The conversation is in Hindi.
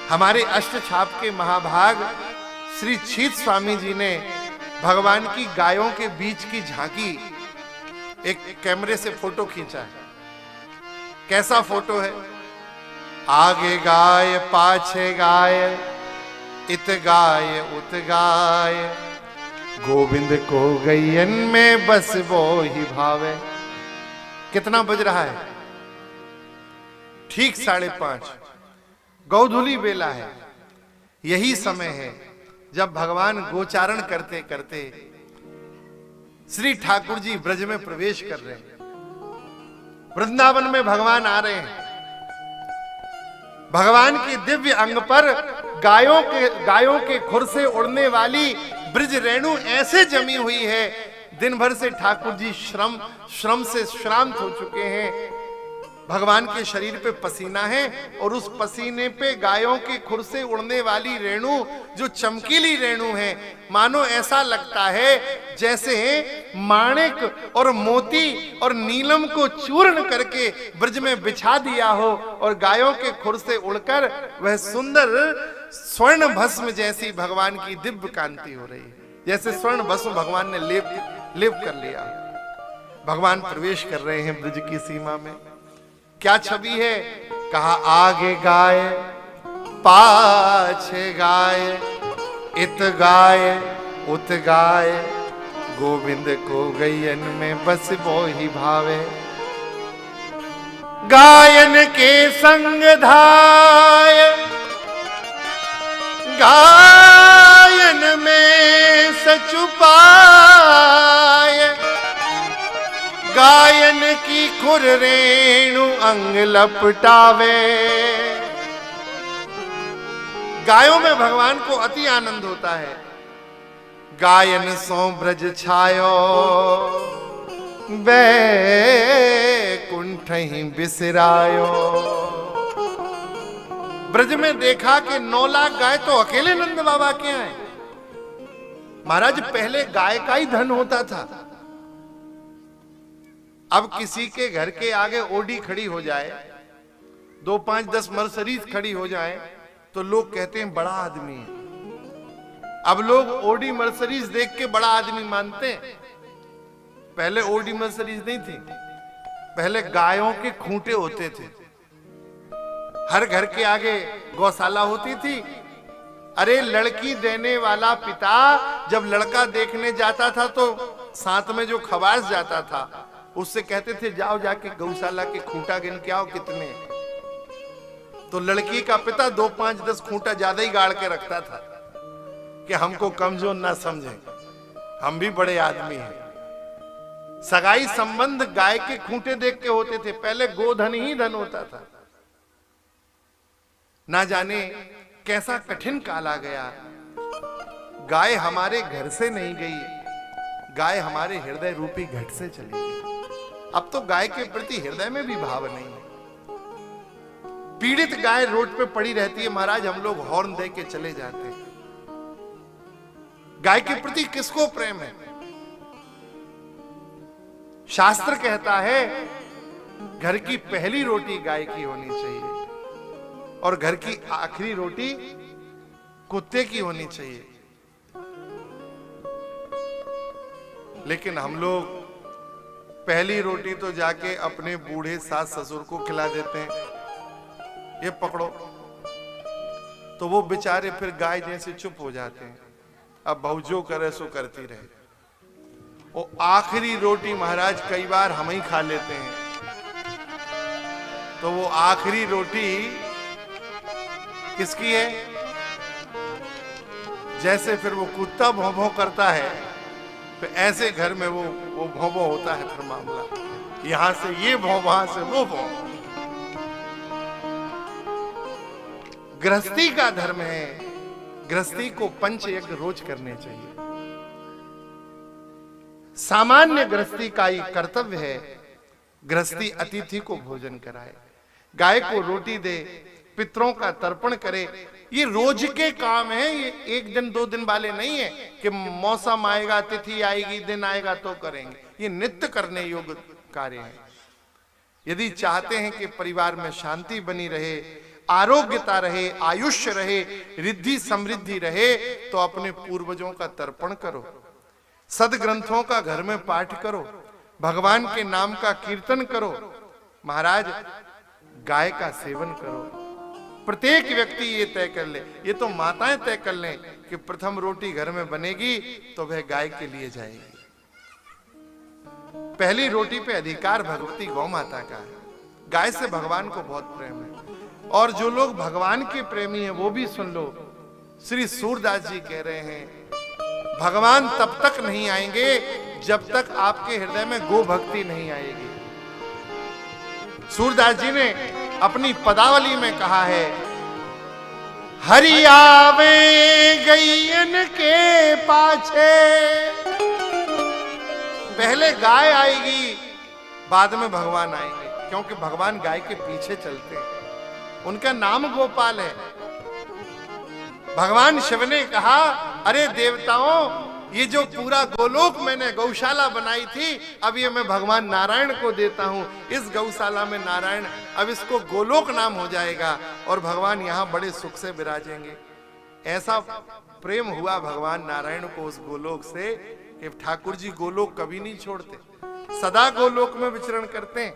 हमारे अष्टछाप के महाभाग श्री छीत स्वामी जी ने भगवान की गायों के बीच की झांकी एक कैमरे से फोटो खींचा है। कैसा फोटो है? आगे गाय पाछे गाय, इत गाय उत गाय, गोविंद को गैयन में बस वो ही भावे। कितना बज रहा है? ठीक 5:30। गौधुली बेला है। यही समय है जब भगवान गोचारण करते करते श्री ठाकुर जी ब्रज में प्रवेश कर रहे हैं। वृंदावन में भगवान आ रहे हैं। भगवान के दिव्य अंग पर गायों के खुर से उड़ने वाली ब्रज रेणु ऐसे जमी हुई है। दिन भर से ठाकुर जी श्रम से श्रांत हो चुके हैं। भगवान के शरीर पे पसीना है और उस पसीने पे गायों के खुर से उड़ने वाली रेणु जो चमकीली रेणु है, मानो ऐसा लगता है जैसे माणिक और मोती और नीलम को चूर्ण करके ब्रज में बिछा दिया हो और गायों के खुर से उड़कर वह सुंदर स्वर्ण भस्म जैसी भगवान की दिव्य कांति हो रही है। जैसे स्वर्ण भस्म भगवान ने लेप कर लिया। भगवान प्रवेश कर रहे हैं ब्रज की सीमा में। क्या छवि है? कहा आगे गाय पाछे गाय, इत गाय उत गाय, गोविंद को गैयन में बस वो ही भावे। गायन के संग धाय, गायन में सचुपाय, गायन की खुर रेणु अंग लपटावे। गायों में भगवान को अति आनंद होता है। गायन सो ब्रज छायो, बैकुंठ ही बिसरायो। ब्रज में देखा कि 9 लाख गाय तो अकेले नंद बाबा के आए। महाराज पहले गाय का ही धन होता था। अब किसी के घर के आगे ओडी खड़ी हो जाए, 2, 5, 10 मर्सरीज खड़ी हो जाए तो लोग कहते हैं बड़ा आदमी है। अब लोग ओडी मर्सरीज देख के बड़ा आदमी मानते हैं। पहले ओडी मर्सरीज नहीं थी, पहले गायों के खूंटे होते थे। हर घर के आगे गौशाला होती थी। अरे लड़की देने वाला पिता जब लड़का देखने जाता था तो साथ में जो खवास जाता था उससे कहते थे जाओ जाके गौशाला के खूंटा गिन के आओ कितने। तो लड़की का पिता 2, 5, 10 खूंटा ज्यादा ही गाड़ के रखता था कि हमको कमजोर ना समझें, हम भी बड़े आदमी हैं। सगाई संबंध गाय के खूंटे देख के होते थे। पहले गोधन ही धन होता था। ना जाने कैसा कठिन काल आ गया। गाय हमारे घर से नहीं गई, गाय हमारे हृदय रूपी घट से चली गई। अब तो गाय के प्रति हृदय में भी भाव नहीं है। पीड़ित गाय रोड पे पड़ी रहती है, महाराज हम लोग हॉर्न दे के चले जाते हैं। गाय के प्रति किसको प्रेम है? शास्त्र कहता है घर की पहली रोटी गाय की होनी चाहिए और घर की आखिरी रोटी कुत्ते की होनी चाहिए। लेकिन हम लोग पहली रोटी तो जाके अपने बूढ़े सास ससुर को खिला देते हैं, ये पकड़ो, तो वो बेचारे फिर गाय जैसे चुप हो जाते हैं। अब बहु जो करे सो करती रहे। वो आखिरी रोटी महाराज कई बार हम ही खा लेते हैं। तो वो आखिरी रोटी किसकी है? जैसे फिर वो कुत्ता भौं भौं करता है, फिर ऐसे घर में वो भौं भौं होता है। फिर मामला यहां से ये भौं, वहां से वो भौं। गृहस्थी का धर्म है, गृहस्थी को पंच यज्ञ रोज करने चाहिए। सामान्य गृहस्थी का ही कर्तव्य है गृहस्थी अतिथि को भोजन कराए, गाय को रोटी दे, पितरों का तर्पण करे। ये रोज के काम है, ये 1 दिन 2 दिन वाले नहीं है कि मौसम आएगा, तिथि आएगी, दिन आएगा तो करेंगे। ये नित्य करने योग्य कार्य है। यदि चाहते हैं कि परिवार में शांति बनी रहे, आरोग्यता रहे, आयुष्य रहे, रिद्धि समृद्धि रहे, तो अपने पूर्वजों का तर्पण करो, सदग्रंथों का घर में पाठ करो, भगवान के नाम का कीर्तन करो, महाराज गाय का सेवन करो। प्रत्येक व्यक्ति ये तय कर ले, ये तो माताएं तय कर लें कि प्रथम रोटी घर में बनेगी तो वह गाय के लिए जाएगी। पहली रोटी पे अधिकार भगवती गौ माता का है। गाय से भगवान को बहुत प्रेम है। और जो लोग भगवान के प्रेमी हैं वो भी सुन लो, श्री सूरदास जी कह रहे हैं भगवान तब तक नहीं आएंगे जब तक आपके हृदय में गो भक्ति नहीं आएगी। सूरदास जी ने अपनी पदावली में कहा है, हरि आवे गैयन के पाछे, पहले गाय आएगी बाद में भगवान आएंगे, क्योंकि भगवान गाय के पीछे चलते हैं, उनका नाम गोपाल है। भगवान शिव ने कहा, अरे देवताओं, ये जो पूरा गोलोक मैंने गौशाला बनाई थी, अब ये मैं भगवान नारायण को देता हूं। इस गौशाला में नारायण, अब इसको गोलोक नाम हो जाएगा और भगवान यहां बड़े सुख से विराजेंगे। ऐसा प्रेम हुआ भगवान नारायण को उस गोलोक से कि ठाकुर जी गोलोक कभी नहीं छोड़ते, सदा गोलोक में विचरण करते हैं।